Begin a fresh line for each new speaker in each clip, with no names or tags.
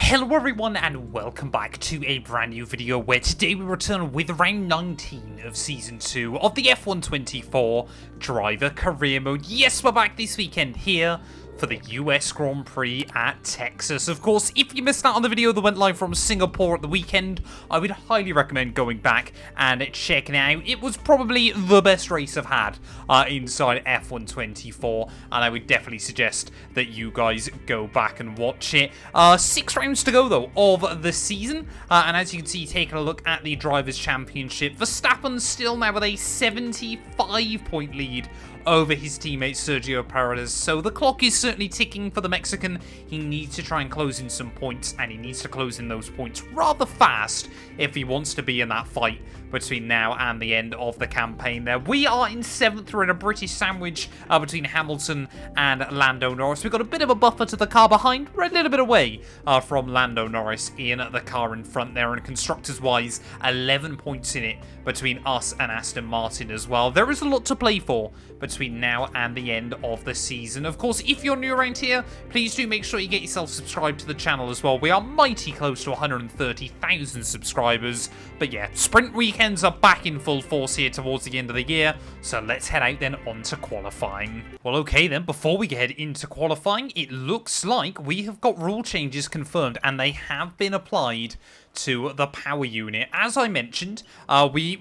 Hello everyone and welcome back to a brand new video where today we return with round 19 of season 2 of the F124 driver career mode. Yes, we're back this weekend here for the US Grand Prix at Texas. Of course, if you missed out on the video that went live from Singapore at the weekend, I would highly recommend going back and checking it out. It was probably the best race I've had inside F124, and I would definitely suggest that you guys go back and watch it. 6 rounds to go, though, of the season, and as you can see, taking a look at the Drivers' Championship, Verstappen still now with a 75-point lead over his teammate Sergio Perez, so the clock is certainly ticking for the Mexican. He needs to try and close in some points, and he needs to close in those points rather fast if he wants to be in that fight between now and the end of the campaign there. We are in 7th. We're in a British sandwich between Hamilton and Lando Norris. We've got a bit of a buffer to the car behind. We're a little bit away from Lando Norris in the car in front there, and constructors-wise, 11 points in it between us and Aston Martin as well. There is a lot to play for between now and the end of the season. Of course, if you're new around here, please do make sure you get yourself subscribed to the channel as well. We are mighty close to 130,000 subscribers. But yeah, sprint weekends are back in full force here towards the end of the year, so let's head out then on to qualifying. Well, okay then, before we head into qualifying, it looks like we have got rule changes confirmed, and they have been applied to the power unit. As I mentioned, we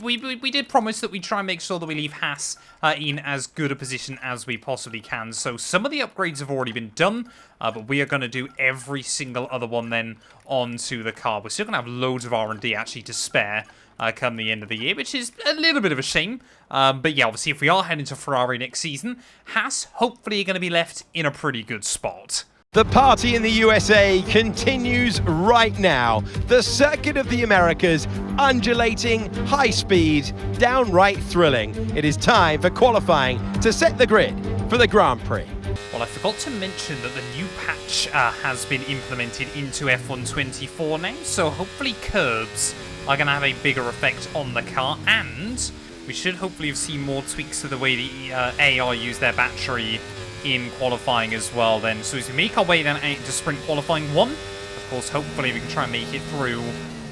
did promise that we'd try and make sure that we leave Haas in as good a position as we possibly can. So some of the upgrades have already been done, but we are going to do every single other one then onto the car. We're still going to have loads of R&D actually to spare come the end of the year, which is a little bit of a shame. But yeah, obviously if we are heading to Ferrari next season, Haas hopefully are going to be left in a pretty good spot.
The party in the USA continues right now. The circuit of the Americas, undulating, high speed, downright thrilling. It is time for qualifying to set the grid for the Grand Prix.
Well, I forgot to mention that the new patch has been implemented into F124 now, so hopefully KERBS are going to have a bigger effect on the car, and we should hopefully have seen more tweaks to the way the AI use their battery in qualifying as well then. So as we make our way then out into sprint qualifying 1, of course hopefully we can try and make it through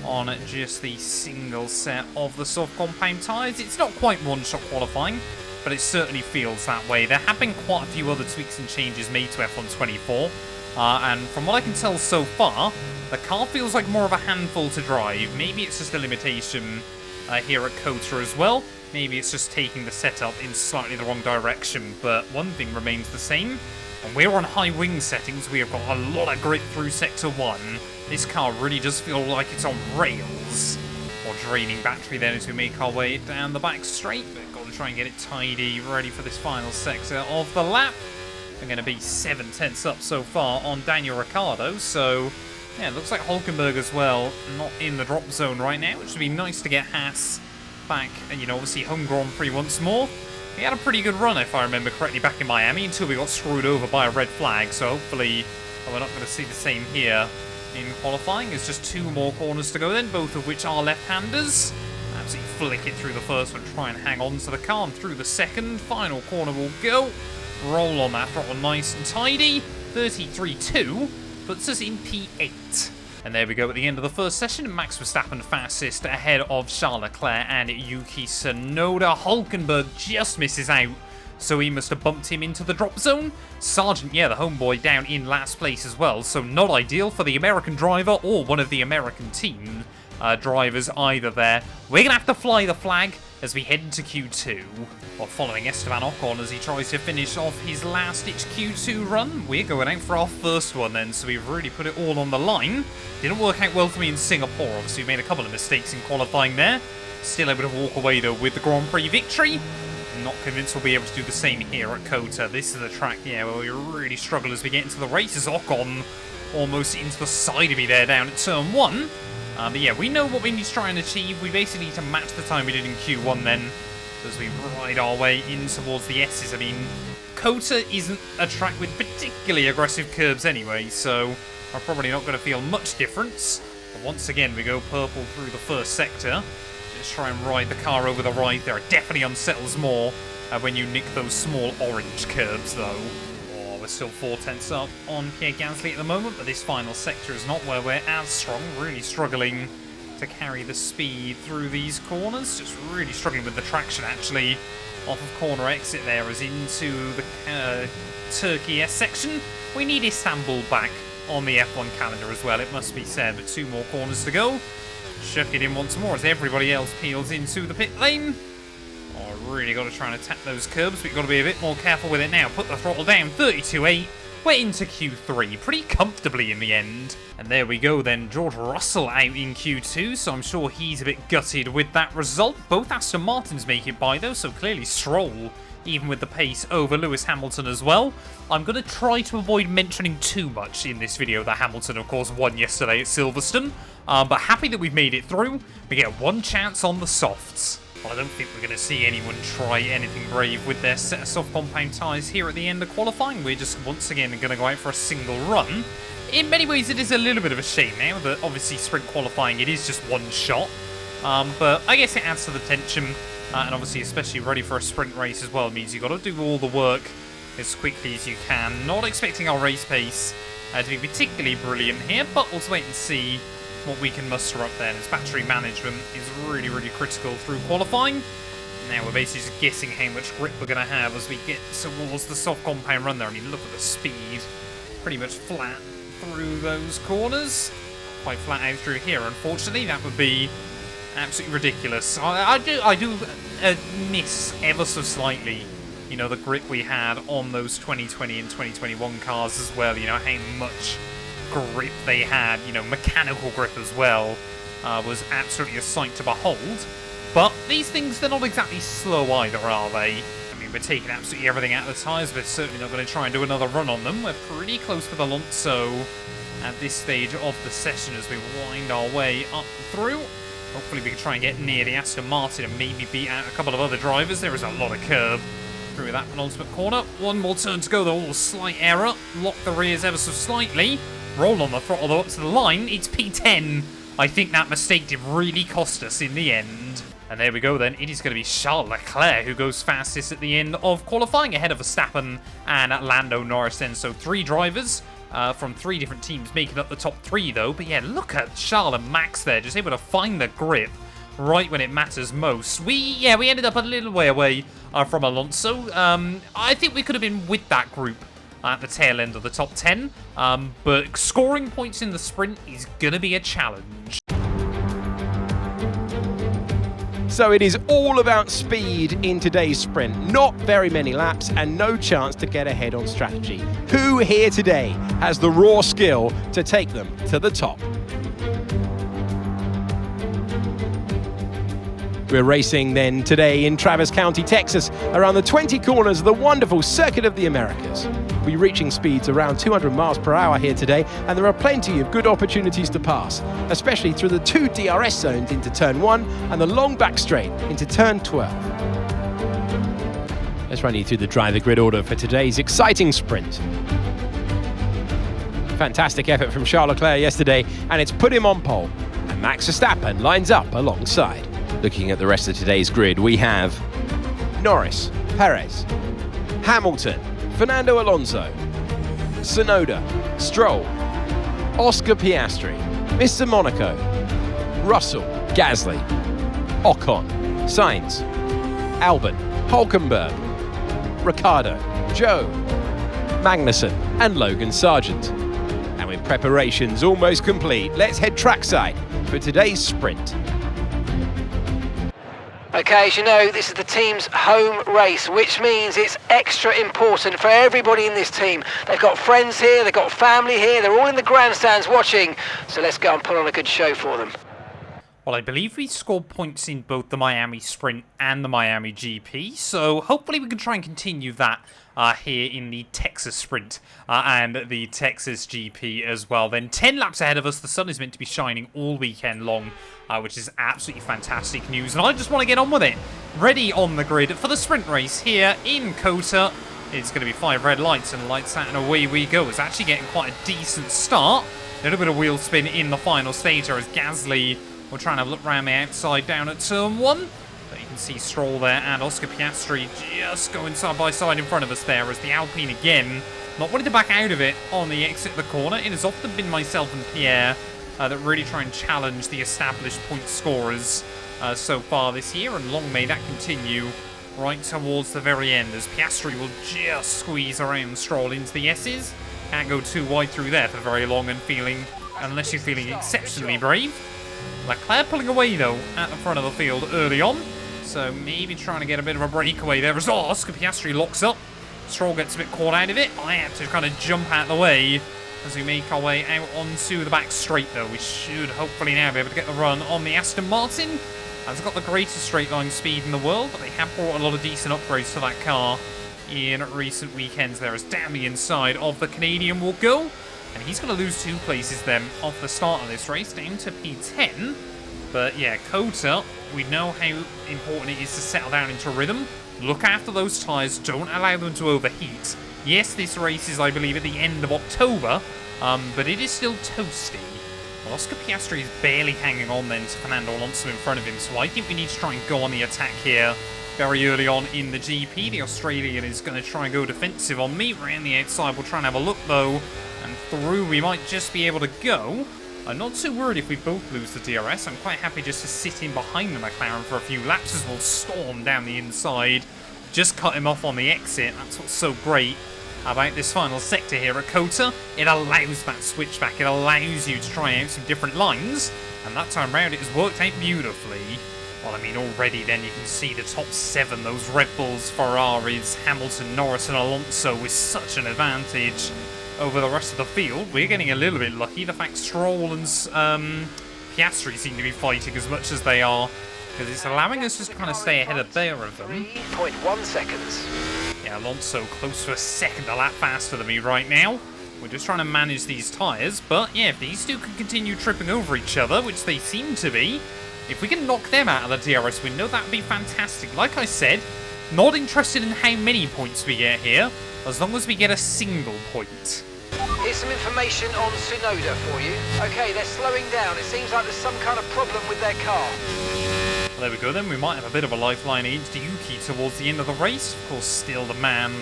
on just the single set of the soft compound tyres. It's not quite one-shot qualifying, but it certainly feels that way. There have been quite a few other tweaks and changes made to F124, and from what I can tell so far, the car feels like more of a handful to drive. Maybe it's just a limitation here at COTA as well. Maybe it's just taking the setup in slightly the wrong direction, but one thing remains the same. And we're on high wing settings. We have got a lot of grip through Sector 1. This car really does feel like it's on rails. Or draining battery then as we make our way down the back straight. We've got to try and get it tidy, ready for this final sector of the lap. We're going to be 7/10 up so far on Daniel Ricciardo, so yeah, it looks like Hulkenberg as well, not in the drop zone right now, which would be nice to get Haas back, and you know, obviously home Grand Prix once more. We had a pretty good run, if I remember correctly, back in Miami until we got screwed over by a red flag, so hopefully we're not going to see the same here in qualifying. There's just 2 more corners to go then, both of which are left-handers. Absolutely flick it through the first one, try and hang on to the car, and through the second. Final corner will go. Roll on that throttle nice and tidy. 33.2 puts us in P8. And there we go at the end of the first session. Max Verstappen fastest ahead of Charles Leclerc and Yuki Tsunoda. Hulkenberg just misses out, so he must have bumped him into the drop zone. Sargent, yeah, the homeboy, down in last place as well, so not ideal for the American driver or one of the American team drivers either there. We're going to have to fly the flag as we head into Q2. While following Esteban Ocon as he tries to finish off his last-ditch Q2 run, we're going out for our first one then, so we've really put it all on the line. Didn't work out well for me in Singapore, obviously we made a couple of mistakes in qualifying there. Still able to walk away though with the Grand Prix victory. Not convinced we'll be able to do the same here at COTA. This is a track, yeah, where we really struggle as we get into the races. Ocon almost into the side of me there down at turn 1. But yeah, we know what we need to try and achieve. We basically need to match the time we did in Q1 then, as we ride our way in towards the S's. I mean, COTA isn't a track with particularly aggressive curbs anyway, so we're probably not going to feel much difference. But once again, we go purple through the first sector. Just try and ride the car over the right there. It definitely unsettles more when you nick those small orange curbs, though. Oh, we're still 4/10 up on Pierre Gasly at the moment, but this final sector is not where we're as strong. Really struggling to carry the speed through these corners. Just really struggling with the traction, actually, off of corner exit there as into the Turkey S section. We need Istanbul back on the F1 calendar as well, it must be said, but 2 more corners to go. Chuck it in once more as everybody else peels into the pit lane. Oh, really got to try and attack those curbs, but you've got to be a bit more careful with it now. Put the throttle down, 32.8. We're into Q3 pretty comfortably in the end. And there we go then, George Russell out in Q2, so I'm sure he's a bit gutted with that result. Both Aston Martins make it by though, so clearly Stroll, even with the pace, over Lewis Hamilton as well. I'm going to try to avoid mentioning too much in this video that Hamilton, of course, won yesterday at Silverstone. But happy that we've made it through. We get one chance on the softs. Well, I don't think we're going to see anyone try anything brave with their set of soft compound tyres here at the end of qualifying. We're just once again going to go out for a single run. In many ways, it is a little bit of a shame now that obviously sprint qualifying, it is just one shot. But I guess it adds to the tension. And obviously, especially ready for a sprint race as well, means you've got to do all the work as quickly as you can. Not expecting our race pace to be particularly brilliant here, but we'll wait and see what we can muster up there. As battery management is really, really critical through qualifying. Now we're basically just guessing how much grip we're going to have as we get towards the soft compound run there. I mean, look at the speed. Pretty much flat through those corners. Quite flat out through here, unfortunately. That would be absolutely ridiculous. I do miss ever so slightly, you know, the grip we had on those 2020 and 2021 cars as well. You know, how much grip they had, you know, mechanical grip as well, was absolutely a sight to behold. But these things, they're not exactly slow either, are they? I mean, we're taking absolutely everything out of the tyres. We're certainly not going to try and do another run on them. We're pretty close with Alonso at this stage of the session as we wind our way up through. Hopefully we can try and get near the Aston Martin and maybe beat out a couple of other drivers. There is a lot of curb through that penultimate corner. One more turn to go though. Oh, slight error. Lock the rears ever so slightly. Roll on the throttle though up to the line. It's P10. I think that mistake did really cost us in the end. And there we go then. It is going to be Charles Leclerc who goes fastest at the end of qualifying, ahead of Verstappen and Lando, Norris then. So 3 drivers from 3 different teams making up the top 3 though. But yeah, look at Charles and Max there, just able to find the grip right when it matters most. We ended up a little way away from Alonso. I think we could have been with that group at the tail end of the top 10. But scoring points in the sprint is going to be a challenge.
So it is all about speed in today's sprint. Not very many laps and no chance to get ahead on strategy. Who here today has the raw skill to take them to the top? We're racing then today in Travis County, Texas, around the 20 corners of the wonderful Circuit of the Americas. We'll be reaching speeds around 200 miles per hour here today, and there are plenty of good opportunities to pass, especially through the 2 DRS zones into turn 1 and the long back straight into turn 12. Let's run you through the driver grid order for today's exciting sprint. Fantastic effort from Charles Leclerc yesterday, and it's put him on pole, and Max Verstappen lines up alongside. Looking at the rest of today's grid, we have Norris, Perez, Hamilton, Fernando Alonso, Tsunoda, Stroll, Oscar Piastri, Mr. Monaco, Russell, Gasly, Ocon, Sainz, Albon, Hulkenberg, Ricciardo, Joe, Magnussen and Logan Sargent. And with preparations almost complete, let's head trackside for today's sprint.
Okay, as you know, this is the team's home race, which means it's extra important for everybody in this team. They've got friends here, they've got family here, they're all in the grandstands watching, so let's go and put on a good show for them.
Well, I believe we scored points in both the Miami Sprint and the Miami GP, so hopefully we can try and continue that here in the Texas Sprint and the Texas GP as well. Then 10 laps ahead of us, the sun is meant to be shining all weekend long, which is absolutely fantastic news, and I just want to get on with it. Ready on the grid for the sprint race here in COTA. It's going to be 5 red lights and lights out and away we go. It's actually getting quite a decent start. A little bit of wheel spin in the final stage here as Gasly will try and have a look around the outside down at turn 1. But you can see Stroll there and Oscar Piastri just going side by side in front of us there as the Alpine again Not wanting to back out of it on the exit of the corner. It has often been myself and Pierre that really try and challenge the established point scorers so far this year, and long may that continue right towards the very end, as Piastri will just squeeze around Stroll into the S's. Can't go too wide through there for very long unless you're feeling exceptionally brave. Leclerc pulling away though at the front of the field early on, so maybe trying to get a bit of a breakaway there as well. Oscar Piastri locks up. Stroll gets a bit caught out of it. I have to kind of jump out of the way as we make our way out onto the back straight though. We should hopefully now be able to get the run on the Aston Martin. It's got the greatest straight line speed in the world, but they have brought a lot of decent upgrades to that car in recent weekends there, as down the inside of the Canadian will go. And he's going to lose 2 places then off the start of this race, down to P10. But yeah, Kota, we know how important it is to settle down into rhythm. Look after those tyres, don't allow them to overheat. Yes, this race is, I believe, at the end of October, but it is still toasty. Well, Oscar Piastri is barely hanging on then to Fernando Alonso in front of him, so I think we need to try and go on the attack here very early on in the GP. The Australian is going to try and go defensive on me. Around the outside, we'll try and have a look though, and through we might just be able to go. I'm not too worried if we both lose the DRS. I'm quite happy just to sit in behind the McLaren for a few laps as we'll storm down the inside. Just cut him off on the exit. That's what's so great about this final sector here at Kota. It allows that switchback. It allows you to try out some different lines, and that time round it has worked out beautifully. Well, I mean, already then you can see the top 7, those Red Bulls, Ferraris, Hamilton, Norris and Alonso with such an advantage over the rest of the field. We're getting a little bit lucky. The fact Stroll and Piastri seem to be fighting as much as they are, because it's allowing us just to kind of stay ahead of there of them.
3.1 seconds.
Yeah, Alonso close to a second a lap faster than me right now. We're just trying to manage these tyres, but yeah, if these two can continue tripping over each other, which they seem to be, if we can knock them out of the DRS window, that would be fantastic. Like I said, not interested in how many points we get here, as long as we get a single point.
Here's some information on Tsunoda for you. Okay, they're slowing down. It seems like there's some kind of problem with their car.
Well, there we go then. We might have a bit of a lifeline against Yuki towards the end of the race. Of course, still the man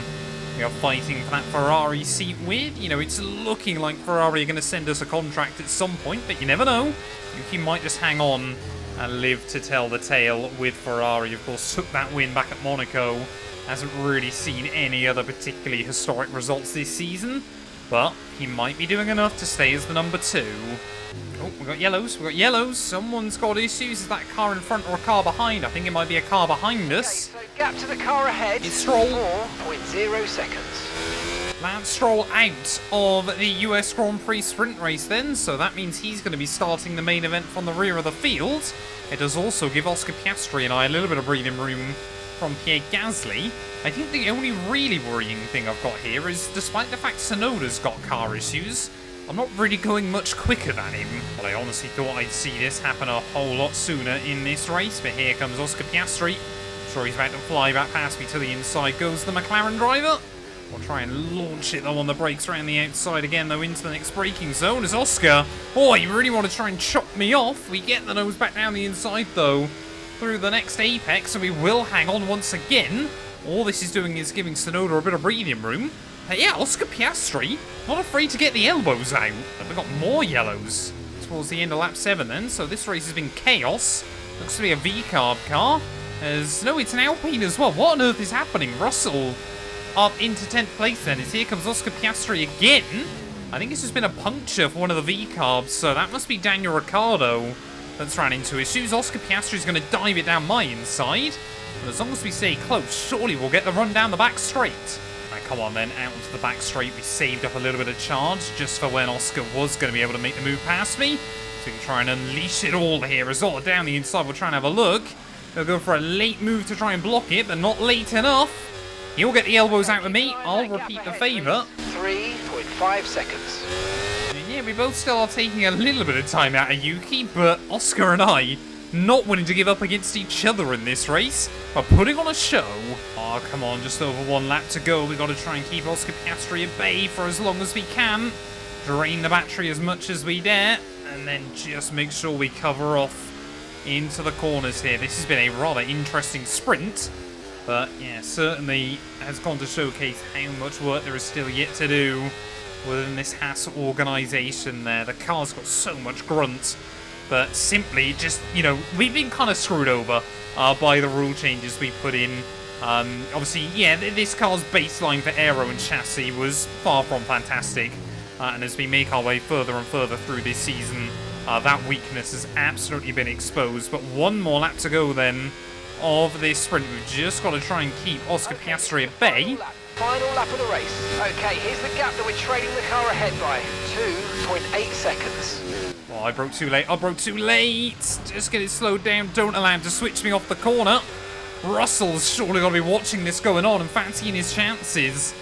we are fighting for that Ferrari seat with. You know, it's looking like Ferrari are going to send us a contract at some point, but you never know. Yuki might just hang on and live to tell the tale with Ferrari. Of course, took that win back at Monaco. Hasn't really seen any other particularly historic results this season, but he might be doing enough to stay as the number 2. Oh, we've got yellows. We've got yellows. Someone's got issues. Is that a car in front or a car behind? I think it might be a car behind us.
Okay, so gap to the car ahead.
It's Stroll.
4.0 seconds.
Lance Stroll out of the US Grand Prix sprint race then, so that means he's going to be starting the main event from the rear of the field. It does also give Oscar Piastri and I a little bit of breathing room from Pierre Gasly. I think the only really worrying thing I've got here is, despite the fact Tsunoda's got car issues, I'm not really going much quicker than him. Well, I honestly thought I'd see this happen a whole lot sooner in this race, but here comes Oscar Piastri. I'm sure he's about to fly back past me to the inside goes the McLaren driver. We'll try and launch it though on the brakes around the outside again though into the next braking zone as Oscar. Oh, you really want to try and chop me off. We get the nose back down the inside though through the next apex, so we will hang on once again. All this is doing is giving Tsunoda a bit of breathing room. But yeah, Oscar Piastri, not afraid to get the elbows out. And we've got more yellows towards the end of lap 7 then, so this race has been chaos. Looks to be a V-carb car. No, it's an Alpine as well. What on earth is happening? Russell up into 10th place then, as here comes Oscar Piastri again. I think it's just been a puncture for one of the V-carbs, so that must be Daniel Ricciardo that's ran into issues. Oscar Piastri is going to dive it down my inside. And as long as we stay close, surely we'll get the run down the back straight. Right, come on then, out onto the back straight. We saved up a little bit of charge just for when Oscar was going to be able to make the move past me. So we can try and unleash it all here as well. Down the inside, we'll try and have a look. We'll go for a late move to try and block it, but not late enough. He'll get the elbows out of me. I'll repeat the favour.
3.5 seconds.
And yeah, we both still are taking a little bit of time out of Yuki, but Oscar and I not willing to give up against each other in this race, but putting on a show. Oh, come on, just over 1 lap to go. We've got to try and keep Oscar Piastri at bay for as long as we can. Drain the battery as much as we dare, and then just make sure we cover off into the corners here. This has been a rather interesting sprint. But yeah, certainly has gone to showcase how much work there is still yet to do within this Haas organisation there. The car's got so much grunt, but simply just, you know, we've been kind of screwed over by the rule changes we put in. Obviously, yeah, this car's baseline for aero and chassis was far from fantastic. And as we make our way further and further through this season, that weakness has absolutely been exposed. But one more lap to go then of this sprint. We've just got to try and keep Oscar Piastri at bay.
Final lap of the race. Okay, here's the gap that we're trading the car ahead by. 2.8 seconds.
Oh, I broke too late. I broke too late. Just get it slowed down. Don't allow him to switch me off the corner. Russell's surely got to be watching this going on and fancying his chances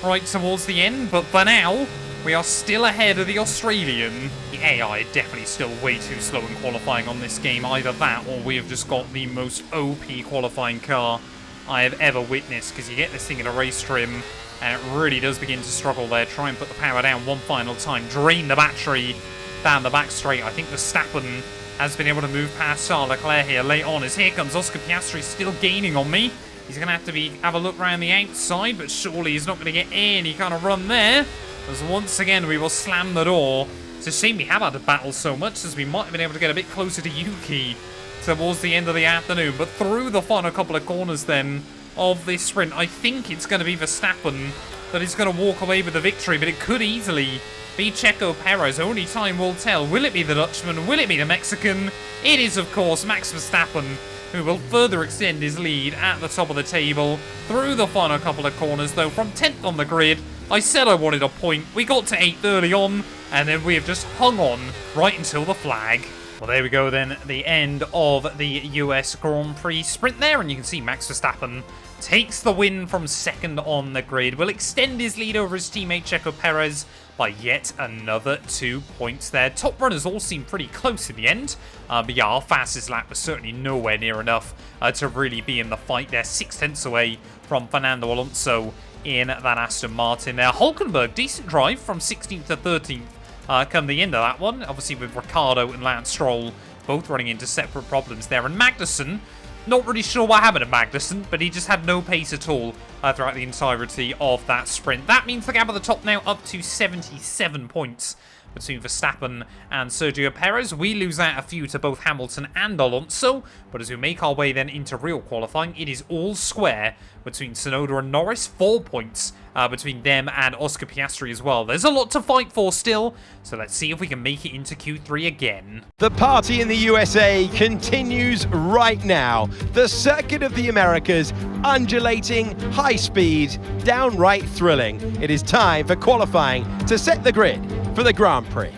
right towards the end. But for now, we are still ahead of the Australian. The AI are definitely still way too slow in qualifying on this game. Either that or we have just got the most OP qualifying car I have ever witnessed, because you get this thing in a race trim and it really does begin to struggle there. Try and put the power down one final time. Drain the battery down the back straight. I think Verstappen has been able to move past Charles Leclerc here late on, as here comes Oscar Piastri still gaining on me. He's going to have to have a look around the outside, but surely he's not going to get any kind of run there, as once again we will slam the door. It's a shame we have had to battle so much, as we might have been able to get a bit closer to Yuki towards the end of the afternoon. But through the final couple of corners then of this sprint, I think it's going to be Verstappen that is going to walk away with the victory, but it could easily be Checo Perez. Only time will tell. Will it be the Dutchman? Will it be the Mexican? It is, of course, Max Verstappen, who will further extend his lead at the top of the table through the final couple of corners, though from 10th on the grid. I said I wanted a point. We got to 8th early on, and then we have just hung on right until the flag. Well, there we go then, the end of the US Grand Prix sprint there, and you can see Max Verstappen takes the win from second on the grid. Will extend his lead over his teammate Checo Perez by yet another 2 points there. Top runners all seem pretty close in the end, but yeah, our fastest lap was certainly nowhere near enough to really be in the fight there. 6/10 away from Fernando Alonso in that Aston Martin there. Hulkenberg, decent drive from 16th to 13th. Come the end of that one, obviously with Ricciardo and Lance Stroll both running into separate problems there. And Magnussen, not really sure what happened to Magnussen, but he just had no pace at all throughout the entirety of that sprint. That means the gap at the top now up to 77 points between Verstappen and Sergio Perez. We lose out a few to both Hamilton and Alonso, but as we make our way then into real qualifying, it is all square between Tsunoda and Norris. 4 points between them and Oscar Piastri as well. There's a lot to fight for still, so let's see if we can make it into Q3 again.
The party in the USA continues right now. The circuit of the Americas, undulating, high speed, downright thrilling. It is time for qualifying to set the grid for the Grand Prix.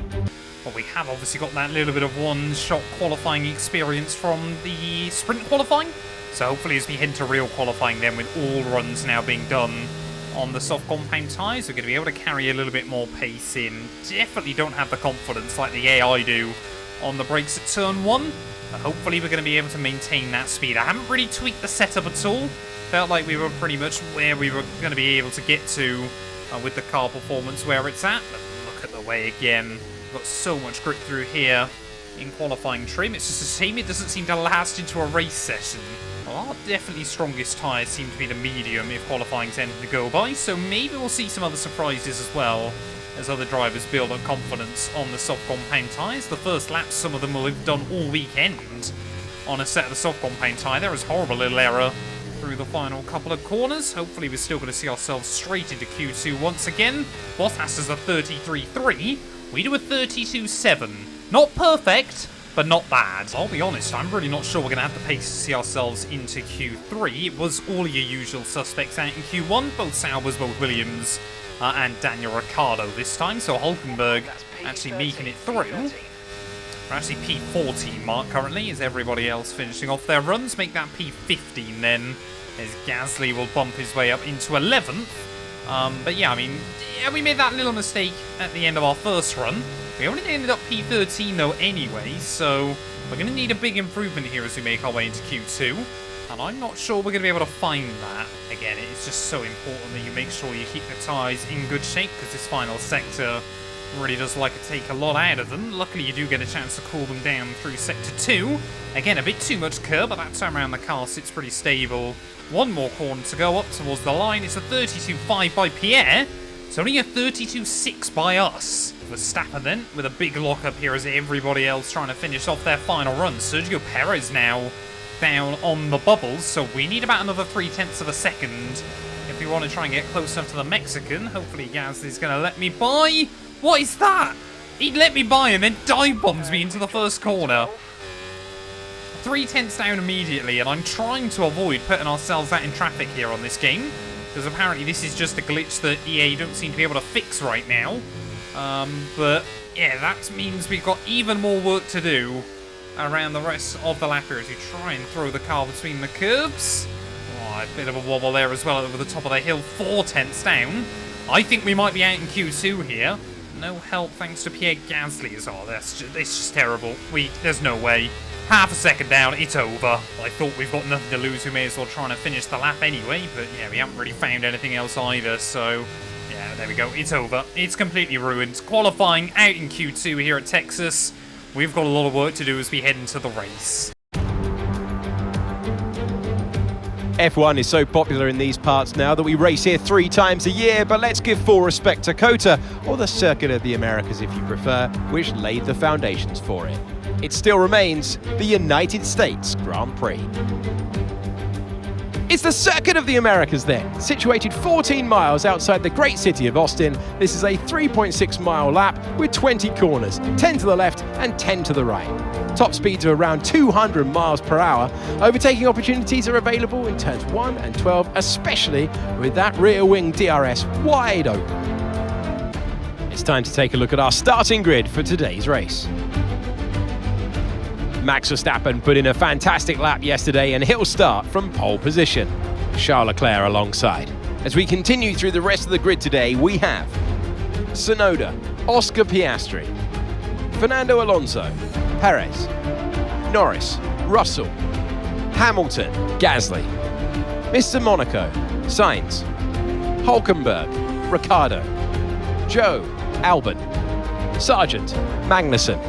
Well, we have obviously got that little bit of one-shot qualifying experience from the sprint qualifying, so hopefully as we head into real qualifying then, with all runs now being done on the soft compound tyres, we're going to be able to carry a little bit more pace in. Definitely don't have the confidence like the AI do on the brakes at turn 1, but hopefully we're going to be able to maintain that speed. I haven't really tweaked the setup at all. Felt like we were pretty much where we were going to be able to get to with the car performance where it's at. But look at the way again. We've got so much grip through here in qualifying trim. It's just a shame it doesn't seem to last into a race session. Well, our definitely strongest tyres seem to be the medium if qualifying's ending to go by, so maybe we'll see some other surprises as well as other drivers build up confidence on the soft compound tyres. The first lap, some of them will have done all weekend on a set of the soft compound tyre. There was a horrible little error through the final couple of corners. Hopefully we're still going to see ourselves straight into Q2 once again. Bottas is a 33.3. We do a 32.7. Not perfect, but not bad. I'll be honest, I'm really not sure we're going to have the pace to see ourselves into Q3. It was all your usual suspects out in Q1, both Saubers, both Williams, and Daniel Ricciardo this time. So Hulkenberg actually making it through. We're actually P14 mark currently, as everybody else finishing off their runs. Make that P15 then, as Gasly will bump his way up into 11th. But yeah, I mean, we made that little mistake at the end of our first run. We only ended up P13 though anyway, so we're going to need a big improvement here as we make our way into Q2. And I'm not sure we're going to be able to find that. Again, it's just so important that you make sure you keep the tyres in good shape, because this final sector Really does like to take a lot out of them. Luckily, you do get a chance to cool them down through Sector 2. Again, a bit too much curb, but that time around the car sits pretty stable. One more corner to go up towards the line. It's a 32.5 by Pierre. It's only a 32.6 by us. Verstappen then, with a big lock-up here as everybody else trying to finish off their final run. Sergio Perez now down on the bubbles, so we need about another 0.3 of a second if we want to try and get close enough to the Mexican. Hopefully Gasly's going to let me by. What is that? He let me by and then dive bombs me into the first corner. 0.3 down immediately, and I'm trying to avoid putting ourselves out in traffic here on this game, because apparently this is just a glitch that EA don't seem to be able to fix right now. But yeah, that means we've got even more work to do around the rest of the lap here as we try and throw the car between the curbs. Oh, a bit of a wobble there as well over the top of the hill, 0.4 down. I think we might be out in Q2 here. No help thanks to Pierre Gasly as well. It's just terrible. There's no way. Half a second down, it's over. I thought we've got nothing to lose. We may as well try and finish the lap anyway. But yeah, we haven't really found anything else either. So yeah, there we go. It's over. It's completely ruined. Qualifying out in Q2 here at Texas. We've got a lot of work to do as we head into the race.
F1 is so popular in these parts now that we race here 3 times a year, but let's give full respect to COTA, or the Circuit of the Americas if you prefer, which laid the foundations for it. It still remains the United States Grand Prix. It's the Circuit of the Americas then. Situated 14 miles outside the great city of Austin, this is a 3.6 mile lap with 20 corners, 10 to the left and 10 to the right. Top speeds are around 200 miles per hour. Overtaking opportunities are available in turns 1 and 12, especially with that rear wing DRS wide open. It's time to take a look at our starting grid for today's race. Max Verstappen put in a fantastic lap yesterday and he'll start from pole position. Charles Leclerc alongside. As we continue through the rest of the grid today, we have Tsunoda, Oscar Piastri, Fernando Alonso, Perez, Norris, Russell, Hamilton, Gasly, Mr. Monaco, Sainz, Hulkenberg, Ricciardo, Joe, Albon, Sargent, Magnussen,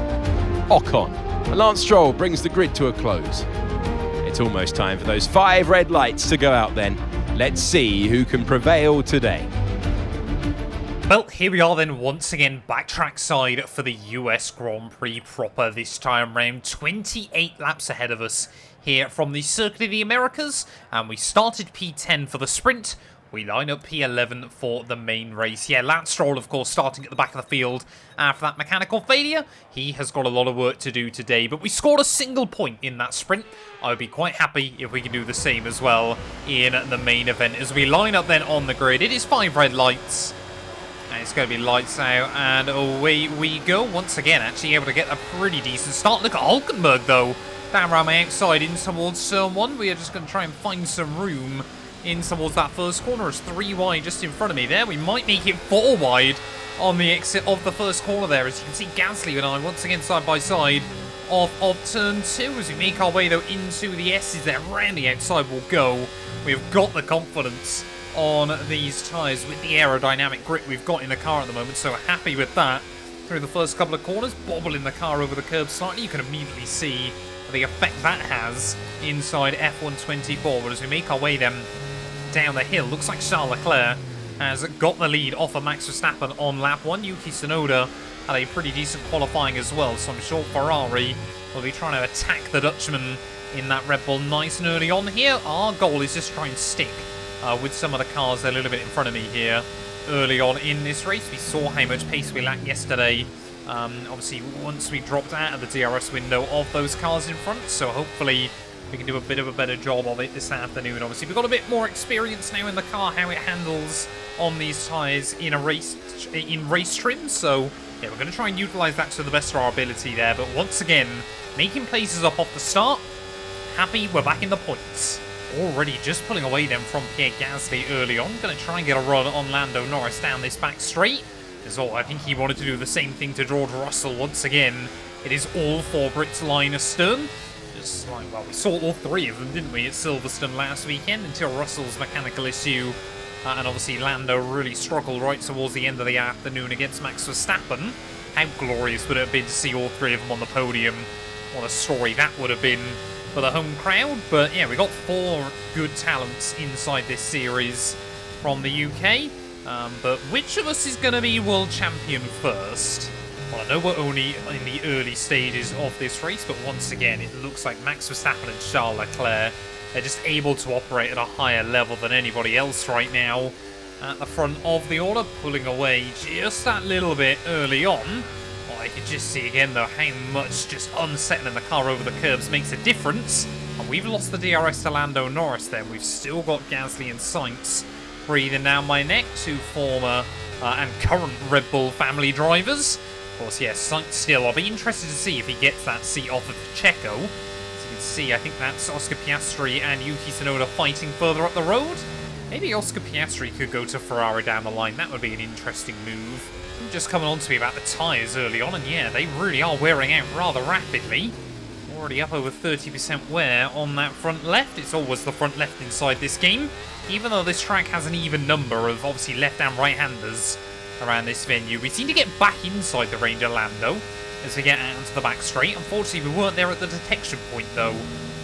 Ocon. Lance Stroll brings the grid to a close. It's almost time for those 5 red lights to go out then. Let's see who can prevail today.
Well, here we are then once again backtrack side for the US Grand Prix proper this time round. 28 laps ahead of us here from the Circuit of the Americas, and we started P10 for the sprint. We line up P11 for the main race. Yeah, Lance Stroll, of course, starting at the back of the field after that mechanical failure. He has got a lot of work to do today, but we scored a single point in that sprint. I would be quite happy if we can do the same as well in the main event. As we line up then on the grid, it is 5 red lights. And it's going to be lights out, and away we go. Once again, actually able to get a pretty decent start. Look at Hulkenberg, though. Down around my outside in towards turn 1. We are just going to try and find some room in towards that first corner. It's 3 wide just in front of me there. We might make it 4 wide on the exit of the first corner there. As you can see, Gasly and I once again side by side of turn 2 as we make our way though into the S's there. Around the outside we'll go. We've got the confidence on these tyres with the aerodynamic grip we've got in the car at the moment, so happy with that. Through the first couple of corners, bobbling the car over the curb slightly. You can immediately see the effect that has inside F124. But as we make our way then down the hill, looks like Charles Leclerc has got the lead off of Max Verstappen on lap 1. Yuki Tsunoda had a pretty decent qualifying as well, so I'm sure Ferrari will be trying to attack the Dutchman in that Red Bull nice and early on here. Our goal is just try and stick with some of the cars a little bit in front of me here early on in this race. We saw how much pace we lacked yesterday. Obviously, once we dropped out of the DRS window of those cars in front, so hopefully we can do a bit of a better job of it this afternoon. Obviously, we've got a bit more experience now in the car, how it handles on these tyres in race trim. So yeah, we're going to try and utilise that to the best of our ability there. But once again, making places up off the start. Happy we're back in the points. Already just pulling away then from Pierre Gasly early on. Going to try and get a run on Lando Norris down this back straight. As well, I think he wanted to do the same thing to George Russell once again. It is all 4 Brits line astern. Just like, well, we saw all 3 of them, didn't we, at Silverstone last weekend, until Russell's mechanical issue And obviously Lando really struggled right towards the end of the afternoon against Max Verstappen. How glorious would it have been to see all three of them on the podium? What a story that would have been for the home crowd. But yeah, we got 4 good talents inside this series from the UK. But which of us is going to be world champion first? Well, I know we're only in the early stages of this race, but once again, it looks like Max Verstappen and Charles Leclerc are just able to operate at a higher level than anybody else right now at the front of the order, pulling away just that little bit early on. Well, I could just see again, though, how much just unsettling the car over the curbs makes a difference. And we've lost the DRS to Lando Norris there. We've still got Gasly and Sainz breathing down my neck, 2 former and current Red Bull family drivers. Of course, yes, Sainz still. I'll be interested to see if he gets that seat off of Checo. As you can see, I think that's Oscar Piastri and Yuki Tsunoda fighting further up the road. Maybe Oscar Piastri could go to Ferrari down the line. That would be an interesting move. Just coming on to me about the tyres early on, and yeah, they really are wearing out rather rapidly. Already up over 30% wear on that front left. It's always the front left inside this game, even though this track has an even number of obviously left and right-handers around this venue. We seem to get back inside the range of Lando as we get out onto the back straight. Unfortunately, we weren't there at the detection point though.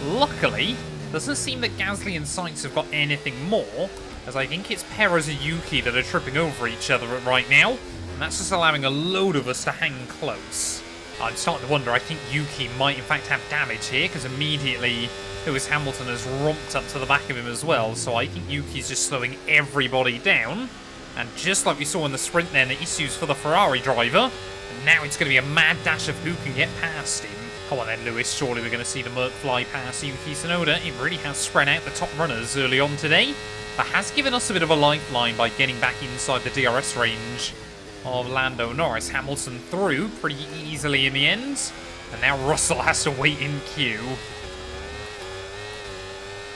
Luckily, doesn't seem that Gasly and Sainz have got anything more, as I think it's Perez and Yuki that are tripping over each other right now, and that's just allowing a load of us to hang close. I'm starting to wonder, I think Yuki might in fact have damage here, because immediately Lewis Hamilton has romped up to the back of him as well, so I think Yuki's just slowing everybody down. And just like we saw in the sprint then, the issues for the Ferrari driver, and now it's going to be a mad dash of who can get past him. Come on then, Lewis, surely we're going to see the Merc fly past Yuki Tsunoda. It really has spread out the top runners early on today, but has given us a bit of a lifeline by getting back inside the DRS range of Lando Norris. Hamilton through pretty easily in the end, and now Russell has to wait in queue.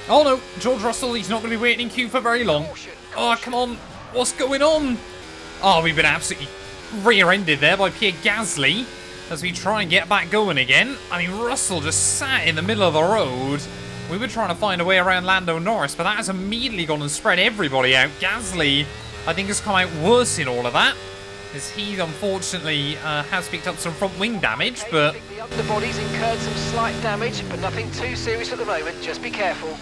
Oh no, George Russell, he's not going to be waiting in queue for very long. Oh, come on. What's going on? Oh, we've been absolutely rear-ended there by Pierre Gasly as we try and get back going again. I mean, Russell just sat in the middle of the road. We were trying to find a way around Lando Norris, but that has immediately gone and spread everybody out. Gasly, I think, has come out worse in all of that, as he unfortunately has picked up some front wing damage, but
the underbody's incurred some slight damage, but nothing too serious at the moment. Just be careful.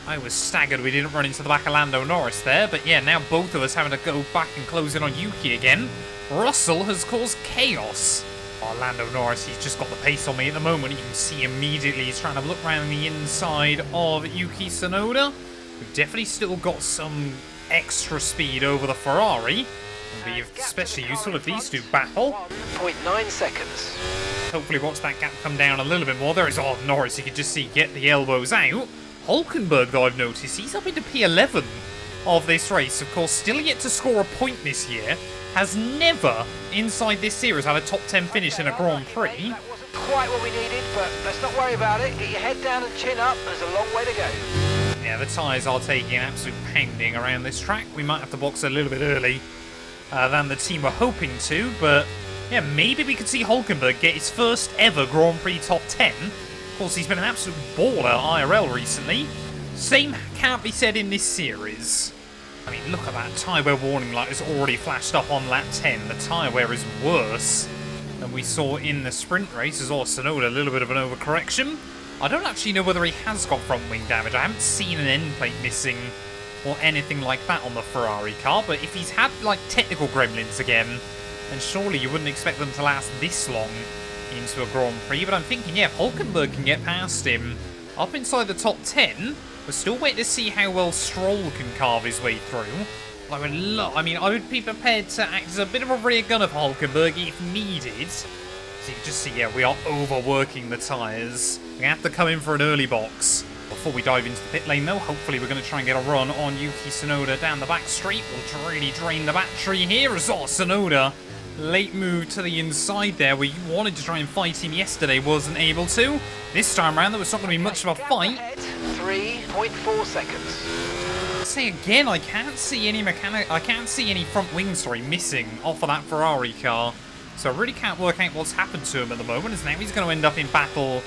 I was staggered we didn't run into the back of Lando Norris there, but yeah, now both of us having to go back and close in on Yuki again. Russell has caused chaos. Oh, Lando Norris, he's just got the pace on me at the moment. You can see immediately he's trying to look around the inside of Yuki Tsunoda. We've definitely still got some extra speed over the Ferrari. It'll be especially useful if these two battle.
1.9 seconds.
Hopefully watch that gap come down a little bit more. There is, oh, Norris, you can just see get the elbows out. Hulkenberg, though, I've noticed, he's up into P11 of this race. Of course, still yet to score a point this year. Has never, inside this series, had a top 10 finish in a Grand Prix.
That wasn't quite what we needed, but let's not worry about it. Get your head down and chin up. There's a long way to go.
Yeah, the tyres are taking an absolute pounding around this track. We might have to box a little bit early than the team were hoping to, but yeah, maybe we could see Hulkenberg get his first ever Grand Prix top 10. Of course, he's been an absolute baller IRL recently. Same can't be said in this series. I mean, look at that tyre wear warning light has already flashed up on lap 10. The tyre wear is worse than we saw in the sprint race. As also Tsunoda, a little bit of an overcorrection. I don't actually know whether he has got front wing damage. I haven't seen an end plate missing or anything like that on the Ferrari car, but if he's had like technical gremlins again, then surely you wouldn't expect them to last this long into a Grand Prix. But I'm thinking, yeah, if Hulkenberg can get past him up inside the top 10, we're still waiting to see how well Stroll can carve his way through. I would be prepared to act as a bit of a rear gunner for Hulkenberg if needed. So you can just see, yeah, we are overworking the tyres. We have to come in for an early box. Before we dive into the pit lane though, hopefully we're going to try and get a run on Yuki Tsunoda down the back straight. We'll really drain the battery here as Tsunoda. Late move to the inside there. We wanted to try and fight him yesterday, wasn't able to. This time around, there was not going to be much of a fight.
3.4 seconds.
Say again, I can't see any front wings, missing off of that Ferrari car. So I really can't work out what's happened to him at the moment, as now he's going to end up in battle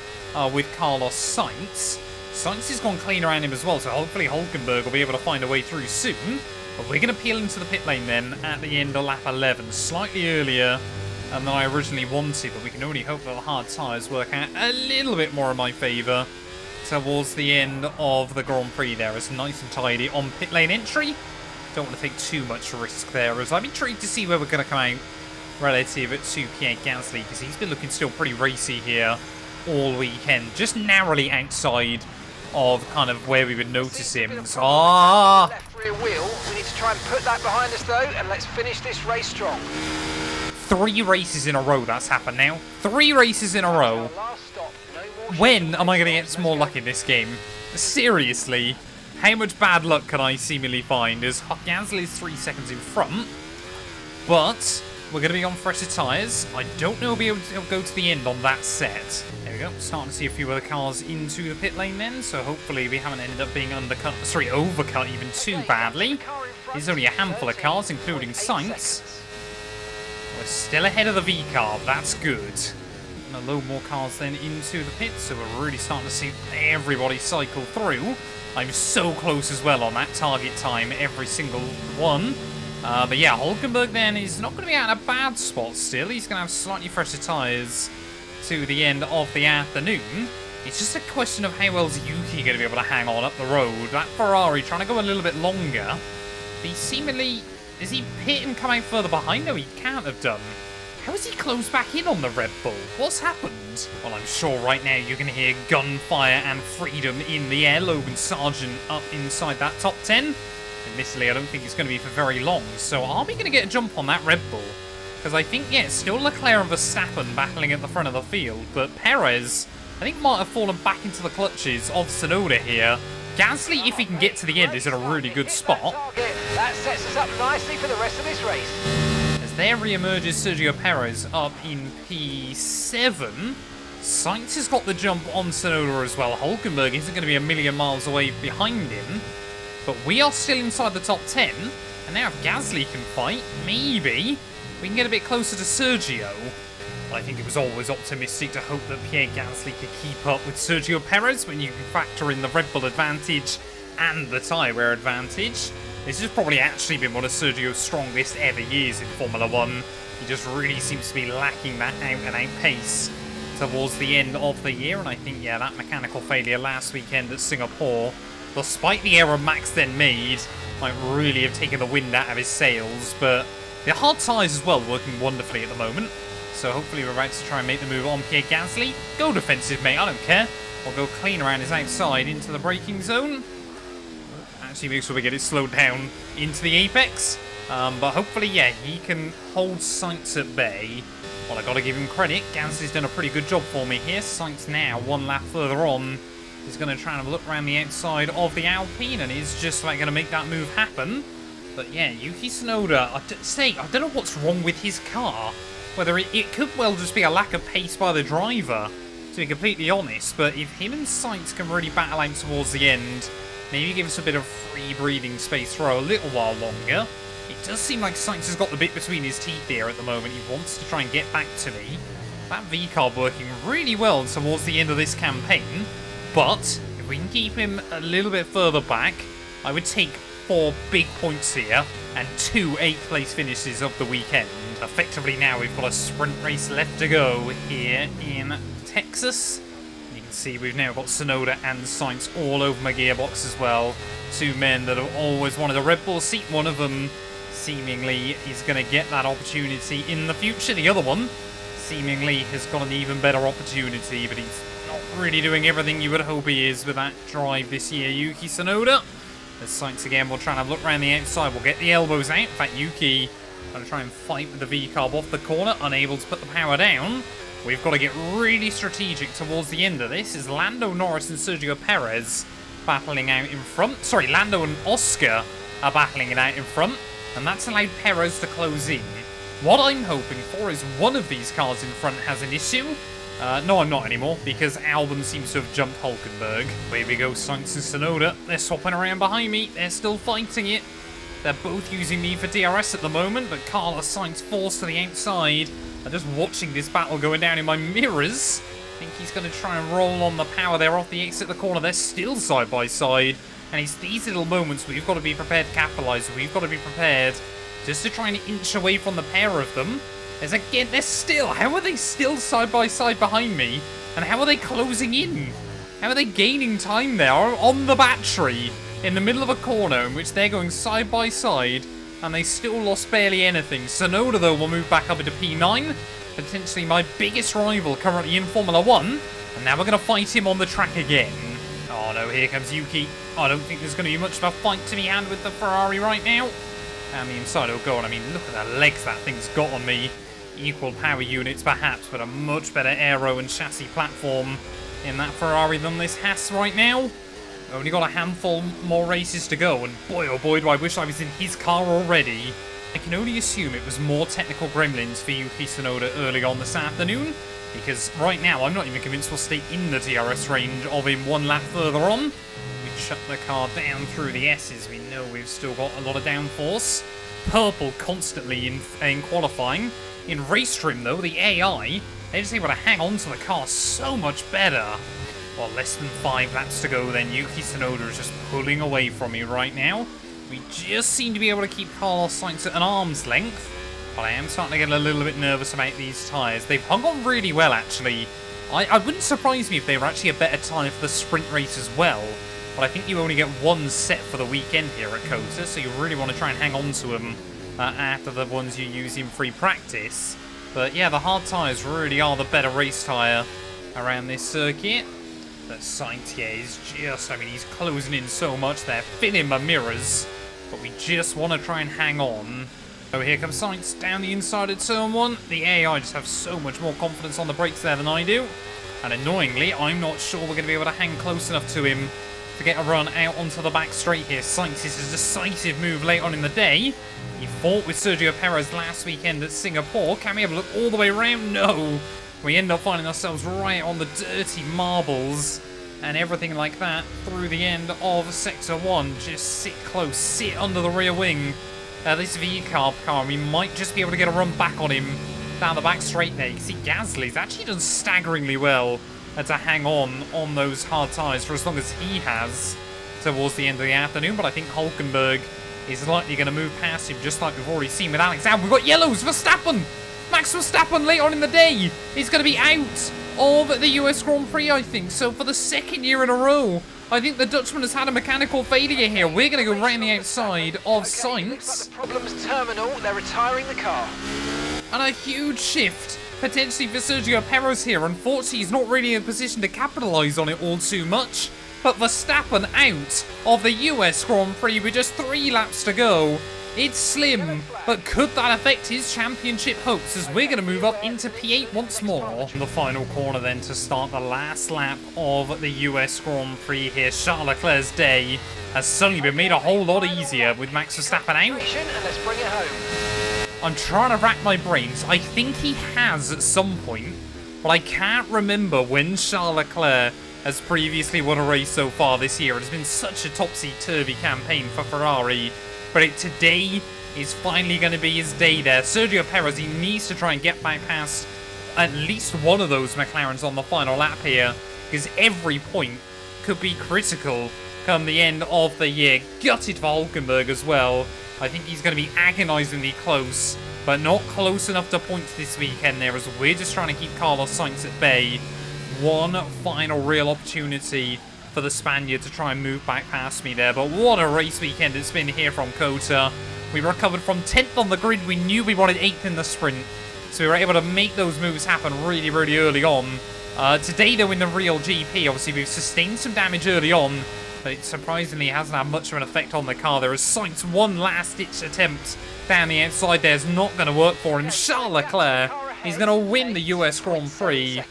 with Carlos Sainz. Sainz has gone clean around him as well, so hopefully Hulkenberg will be able to find a way through soon. But we're going to peel into the pit lane then at the end of lap 11, slightly earlier than I originally wanted, but we can only hope that the hard tyres work out a little bit more in my favour towards the end of the Grand Prix there. It's nice and tidy on pit lane entry. Don't want to take too much risk there, as I'm intrigued to see where we're going to come out relative to Pierre Gasly, because he's been looking still pretty racy here all weekend, just narrowly outside of kind of where we would notice him. So,
left rear wheel. We need to try and put that behind us though, and let's finish this race strong.
3 races in a row that's happened now. 3 races in a row. When am I going to get some more luck in this game? Seriously, how much bad luck can I seemingly find? As Gasly is 3 seconds in front, but we're going to be on fresher tyres. I don't know if we'll be able to go to the end on that set. There we go. Starting to see a few other cars into the pit lane then, so hopefully we haven't ended up being overcut even too badly. There's only a handful of cars, including Sainz. We're still ahead of the V-Carb. That's good. And a load more cars then into the pit, so we're really starting to see everybody cycle through. I'm so close as well on that target time, every single one. But yeah, Hulkenberg then is not going to be out in a bad spot still. He's going to have slightly fresher tyres to the end of the afternoon. It's just a question of how well is Yuki going to be able to hang on up the road. That Ferrari trying to go a little bit longer. But he seemingly... Is he pit and come out further behind? No, he can't have done. How has he closed back in on the Red Bull? What's happened? Well, I'm sure right now you're going to hear gunfire and freedom in the air. Logan Sargent up inside that top 10. Admittedly, I don't think it's going to be for very long. So are we going to get a jump on that Red Bull? Because I think, yeah, still Leclerc and Verstappen battling at the front of the field. But Perez, I think, might have fallen back into the clutches of Tsunoda here. Gasly, if he can get to the end, is in a really good spot.
That sets us up nicely for the rest of this race.
As there re-emerges Sergio Perez up in P7. Sainz has got the jump on Tsunoda as well. Hulkenberg isn't going to be a million miles away behind him. But we are still inside the top 10. And now if Gasly can fight, maybe we can get a bit closer to Sergio. I think it was always optimistic to hope that Pierre Gasly could keep up with Sergio Perez when you can factor in the Red Bull advantage and the tyre wear advantage. This has probably actually been one of Sergio's strongest ever years in Formula 1. He just really seems to be lacking that out-and-out pace towards the end of the year. And I think, yeah, that mechanical failure last weekend at Singapore, despite the error Max then made, might really have taken the wind out of his sails. But the hard tyres as well working wonderfully at the moment. So hopefully we're about to try and make the move on Pierre Gasly. Go defensive, mate, I don't care. Or go clean around his outside into the braking zone. Actually make sure we get it slowed down into the apex. But hopefully, yeah, he can hold Sainz at bay. Well, I got to give him credit. Gasly's done a pretty good job for me here. Sainz now, one lap further on, is going to try and look around the outside of the Alpine and is just like going to make that move happen. But yeah, Yuki Tsunoda, I don't know what's wrong with his car. Whether it could well just be a lack of pace by the driver, to be completely honest. But if him and Sainz can really battle out towards the end, maybe give us a bit of free breathing space for a little while longer. It does seem like Sainz has got the bit between his teeth here at the moment. He wants to try and get back to me. That V-Carb working really well towards the end of this campaign. But if we can keep him a little bit further back, I would take 4 big points here and 2 8th place finishes of the weekend. Effectively now we've got a sprint race left to go here in Texas. You can see we've now got Tsunoda and Sainz all over my gearbox as well. 2 men that have always wanted a Red Bull seat. One of them seemingly is going to get that opportunity in the future. The other one seemingly has got an even better opportunity, but he's not really doing everything you would hope he is with that drive this year. Yuki Tsunoda. As Sainz again will try and look around the outside. We'll get the elbows out. In fact, Yuki going to try and fight with the V-Carb off the corner. Unable to put the power down. We've got to get really strategic towards the end of this. As Lando, Norris and Sergio Perez battling out in front. Sorry, Lando and Oscar are battling it out in front. And that's allowed Perez to close in. What I'm hoping for is one of these cars in front has an issue. No, I'm not anymore, because Albon seems to have jumped Hulkenberg. Here we go, Sainz and Tsunoda. They're swapping around behind me. They're still fighting it. They're both using me for DRS at the moment, but Carlos Sainz falls to the outside. I'm just watching this battle going down in my mirrors. I think he's going to try and roll on the power there off the exit of the corner. They're still side by side. And it's these little moments where you've got to be prepared to capitalise. We've got to be prepared just to try and inch away from the pair of them. As again, how are they still side by side behind me? And how are they closing in? How are they gaining time there on the battery in the middle of a corner in which they're going side by side and they still lost barely anything? Tsunoda, though, will move back up into P9, potentially my biggest rival currently in Formula 1, and now we're going to fight him on the track again. Oh no, here comes Yuki. I don't think there's going to be much of a fight to be had with the Ferrari right now. And the inside will go on. I mean, look at the legs that thing's got on me. Equal power units, perhaps, but a much better aero and chassis platform in that Ferrari than this Haas right now. Only got a handful more races to go, and boy oh boy do I wish I was in his car already. I can only assume it was more technical gremlins for Yuki Tsunoda early on this afternoon, because right now I'm not even convinced we'll stay in the DRS range of him one lap further on. We shut the car down through the S's. We know we've still got a lot of downforce. Purple constantly in qualifying. In race trim, though, the AI, they're just able to hang on to the car so much better. Well, less than 5 laps to go, then Yuki Tsunoda is just pulling away from me right now. We just seem to be able to keep Carlos Sainz at an arm's length, but I am starting to get a little bit nervous about these tyres. They've hung on really well, actually. I wouldn't surprise me if they were actually a better tyre for the sprint race as well, but I think you only get one set for the weekend here at COTA, so you really want to try and hang on to them after the ones you use in free practice. But yeah, the hard tyres really are the better race tyre around this circuit. But Sainz, yeah, is just, I mean, he's closing in so much there, filling my mirrors. But we just want to try and hang on. So here comes Sainz down the inside at turn 1. The AI just have so much more confidence on the brakes there than I do. And annoyingly, I'm not sure we're going to be able to hang close enough to him to get a run out onto the back straight here. Sainz is a decisive move late on in the day. He fought with Sergio Perez last weekend at Singapore. Can we have a look all the way around? No. We end up finding ourselves right on the dirty marbles and everything like that through the end of Sector 1. Just sit close, sit under the rear wing. This V-Carb car, we might just be able to get a run back on him down the back straight there. You can see Gasly's actually done staggeringly well to hang on those hard tyres for as long as he has towards the end of the afternoon. But I think Hulkenberg is likely going to move past him, just like we've already seen with Alex Albon. We've got yellows, Verstappen! Max Verstappen late on in the day is going to be out of the US Grand Prix, I think. So for the second year in a row, I think the Dutchman has had a mechanical failure here. We're going to go right on the outside of Sainz.
The problems terminal, they're retiring the car.
And a huge shift, potentially for Sergio Perez here. Unfortunately, he's not really in a position to capitalise on it all too much. But Verstappen out of the US Grand Prix with just 3 laps to go. It's slim, but could that affect his championship hopes as we're going to move up into P8 once more? The final corner then to start the last lap of the US Grand Prix here. Charles Leclerc's day has suddenly been made a whole lot easier with Max Verstappen out.
And let's bring it home.
I'm trying to rack my brains. I think he has at some point, but I can't remember when Charles Leclerc has previously won a race so far this year. It has been such a topsy-turvy campaign for Ferrari. But today is finally going to be his day there. Sergio Perez, he needs to try and get back past at least one of those McLarens on the final lap here, because every point could be critical come the end of the year. Gutted for Hulkenberg as well. I think he's going to be agonisingly close, but not close enough to points this weekend there, as we're just trying to keep Carlos Sainz at bay. One final real opportunity for the Spaniard to try and move back past me there. But what a race weekend it's been here from COTA. We recovered from 10th on the grid. We knew we wanted 8th in the sprint, so we were able to make those moves happen really, really early on. Today, though, in the real GP, obviously we've sustained some damage early on, but it surprisingly hasn't had much of an effect on the car. There is Sainz one last-ditch attempt down the outside there is not going to work for him. Charles Leclerc is going to win the US Grand Prix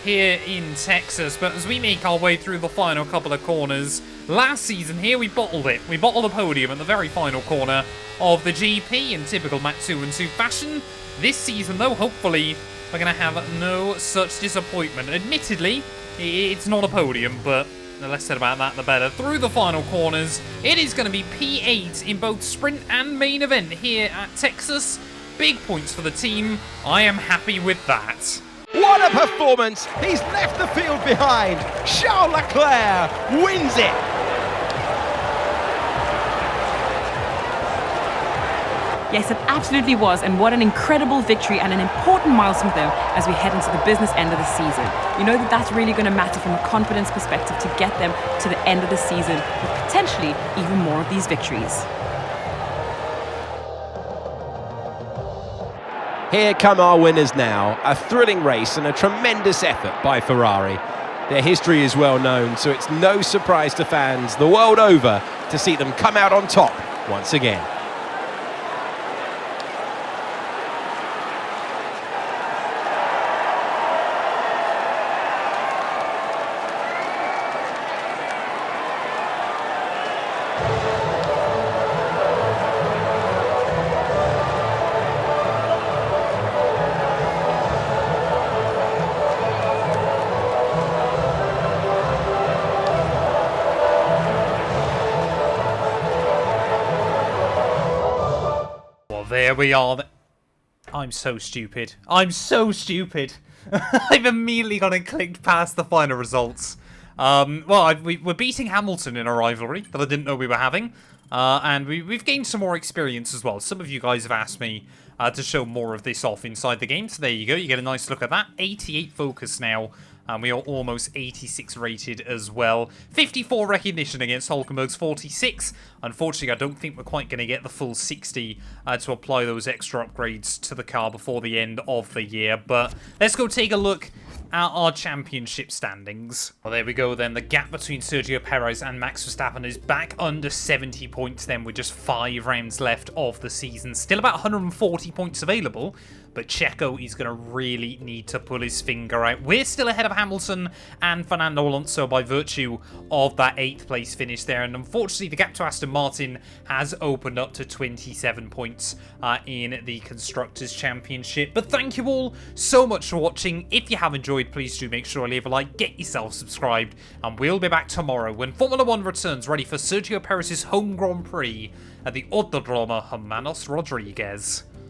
here in Texas. But as we make our way through the final couple of corners, last season here we bottled it. We bottled the podium at the very final corner of the GP in typical Mach 2 and 2 fashion. This season, though, hopefully we're going to have no such disappointment. Admittedly, it's not a podium, but the less said about that, the better. Through the final corners, it is going to be P8 in both sprint and main event here at Texas. Big points for the team. I am happy with that.
What a performance! He's left the field behind. Charles Leclerc wins it.
Yes, it absolutely was, and what an incredible victory and an important milestone though as we head into the business end of the season. You know that that's really going to matter from a confidence perspective to get them to the end of the season with potentially even more of these victories.
Here come our winners now. A thrilling race and a tremendous effort by Ferrari. Their history is well known, so it's no surprise to fans the world over to see them come out on top once again.
There we are. I'm so stupid. I'm so stupid. I've immediately gone and clicked past the final results. We're beating Hamilton in a rivalry that I didn't know we were having. And we've gained some more experience as well. Some of you guys have asked me to show more of this off inside the game. So there you go. You get a nice look at that. 88 focus now. And we are almost 86 rated as well. 54 recognition against Hulkenberg's 46. Unfortunately, I don't think we're quite going to get the full 60 to apply those extra upgrades to the car before the end of the year. But let's go take a look at our championship standings. Well, there we go then. The gap between Sergio Perez and Max Verstappen is back under 70 points then with just 5 rounds left of the season. Still about 140 points available. But Checo is going to really need to pull his finger out. We're still ahead of Hamilton and Fernando Alonso by virtue of that 8th place finish there. And unfortunately, the gap to Aston Martin has opened up to 27 points in the Constructors' Championship. But thank you all so much for watching. If you have enjoyed, please do make sure to leave a like, get yourself subscribed. And we'll be back tomorrow when Formula 1 returns ready for Sergio Perez's home Grand Prix at the Autodromo Hermanos Rodriguez.